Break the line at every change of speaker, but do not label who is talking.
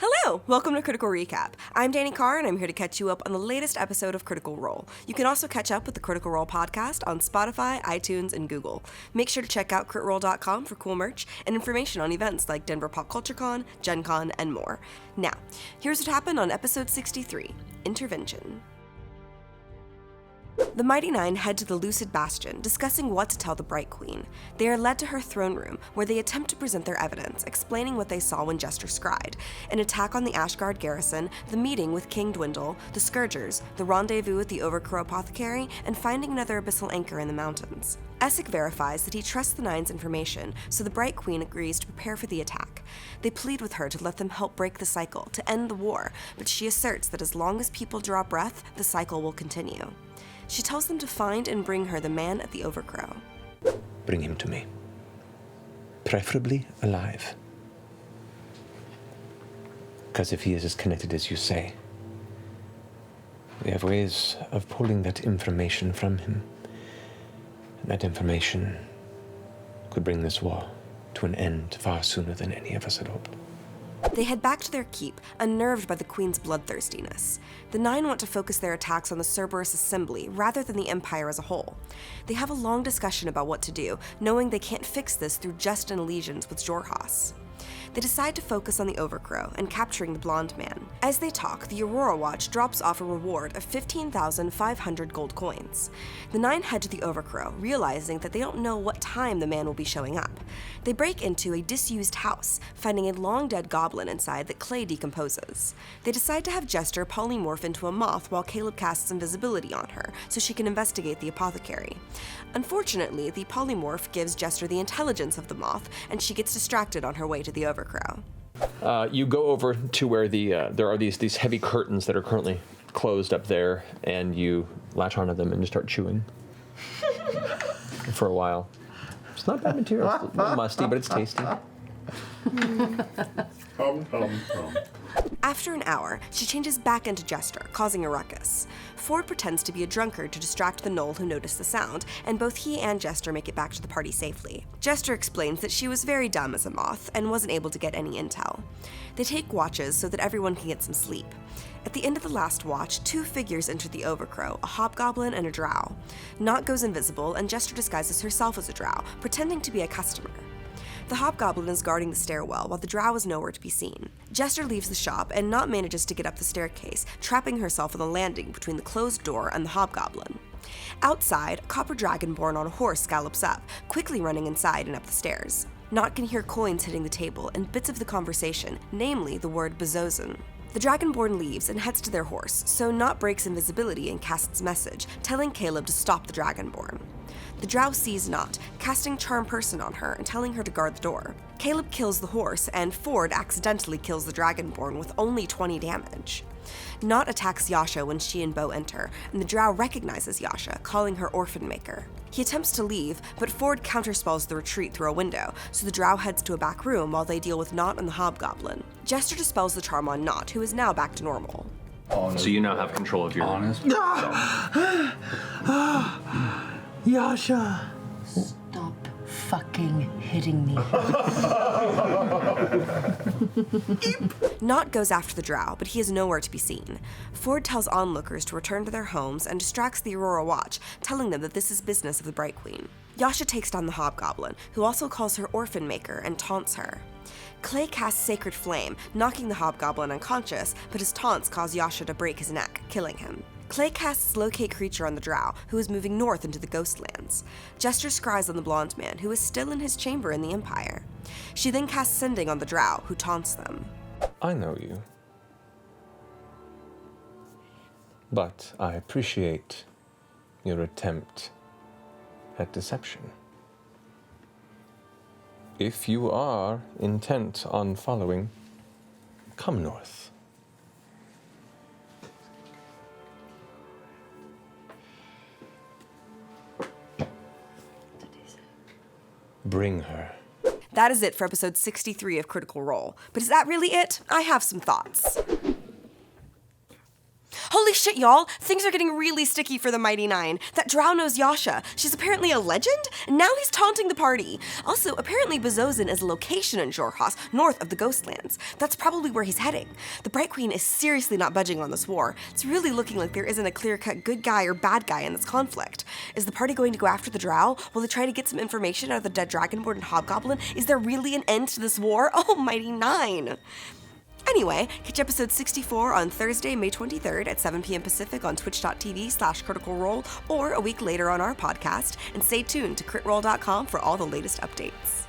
Hello! Welcome to Critical Recap. I'm Dani Carr, and I'm here to catch you up on the latest episode of Critical Role. You can also catch up with the Critical Role podcast on Spotify, iTunes, and Google. Make sure to check out critroll.com for cool merch and information on events like Denver Pop Culture Con, Gen Con, and more. Now, here's what happened on episode 63, Intervention. The Mighty Nein head to the Lucid Bastion, discussing what to tell the Bright Queen. They are led to her throne room, where they attempt to present their evidence, explaining what they saw when Jester scried: an attack on the Ashgard garrison, the meeting with King Dwindle, the Scourgers, the rendezvous with the Overcrow apothecary, and finding another abyssal anchor in the mountains. Essek verifies that he trusts the Nine's information, so the Bright Queen agrees to prepare for the attack. They plead with her to let them help break the cycle, to end the war, but she asserts that as long as people draw breath, the cycle will continue. She tells them to find and bring her the man at the Overcrow.
Bring him to me. Preferably alive. Because if he is as connected as you say, we have ways of pulling that information from him. And that information could bring this war to an end far sooner than any of us had hoped.
They head back to their keep, unnerved by the Queen's bloodthirstiness. The Nine want to focus their attacks on the Cerberus Assembly rather than the Empire as a whole. They have a long discussion about what to do, knowing they can't fix this through just an allegiance with Xhorhas. They decide to focus on the Overcrow and capturing the blonde man. As they talk, the Aurora Watch drops off a reward of 15,500 gold coins. The Nine head to the Overcrow, realizing that they don't know what time the man will be showing up. They break into a disused house, finding a long-dead goblin inside that clay decomposes. They decide to have Jester polymorph into a moth while Caleb casts invisibility on her, so she can investigate the apothecary. Unfortunately, the polymorph gives Jester the intelligence of the moth, and she gets distracted on her way to the Overcrow.
You go over to where there are these heavy curtains that are currently closed up there, and you latch onto them and just start chewing for a while. It's not bad material. It's a little musty, but it's tasty.
After an hour, she changes back into Jester, causing a ruckus. Ford pretends to be a drunkard to distract the Gnoll who noticed the sound, and both he and Jester make it back to the party safely. Jester explains that she was very dumb as a moth and wasn't able to get any intel. They take watches so that everyone can get some sleep. At the end of the last watch, two figures enter the Overcrow, a hobgoblin and a drow. Knot goes invisible, and Jester disguises herself as a drow, pretending to be a customer. The hobgoblin is guarding the stairwell, while the drow is nowhere to be seen. Jester leaves the shop, and Knot manages to get up the staircase, trapping herself on the landing between the closed door and the hobgoblin. Outside, a copper dragonborn on a horse gallops up, quickly running inside and up the stairs. Knot can hear coins hitting the table and bits of the conversation, namely the word Bezozan. The dragonborn leaves and heads to their horse, so Knot breaks invisibility and casts message, telling Caleb to stop the dragonborn. The drow sees Knot, casting Charm Person on her and telling her to guard the door. Caleb kills the horse, and Ford accidentally kills the dragonborn with only 20 damage. Knot attacks Yasha when she and Bo enter, and the drow recognizes Yasha, calling her Orphan Maker. He attempts to leave, but Ford counterspells the retreat through a window, so the drow heads to a back room while they deal with Knot and the hobgoblin. Jester dispels the charm on Knot, who is now back to normal.
So you now have control of your
Honest.
Yasha!
Stop fucking hitting me.
Knot goes after the drow, but he is nowhere to be seen. Ford tells onlookers to return to their homes and distracts the Aurora Watch, telling them that this is business of the Bright Queen. Yasha takes down the hobgoblin, who also calls her Orphan Maker and taunts her. Clay casts Sacred Flame, knocking the hobgoblin unconscious, but his taunts cause Yasha to break his neck, killing him. Clay casts Locate Creature on the drow, who is moving north into the Ghostlands. Jester scries on the blonde man, who is still in his chamber in the Empire. She then casts Sending on the drow, who taunts them.
I know you. But I appreciate your attempt at deception. If you are intent on following, come north. Bring her.
That is it for episode 63 of Critical Role. But is that really it? I have some thoughts. Holy shit, y'all! Things are getting really sticky for the Mighty Nine. That drow knows Yasha. She's apparently a legend? And now he's taunting the party. Also, apparently Bezozin is a location in Jorhas, north of the Ghostlands. That's probably where he's heading. The Bright Queen is seriously not budging on this war. It's really looking like there isn't a clear-cut good guy or bad guy in this conflict. Is the party going to go after the drow? Will they try to get some information out of the dead Dragonborn and Hobgoblin? Is there really an end to this war? Oh, Mighty Nine! Anyway, catch episode 64 on Thursday, May 23rd at 7 p.m. Pacific on twitch.tv/Critical Role or a week later on our podcast, and stay tuned to critroll.com for all the latest updates.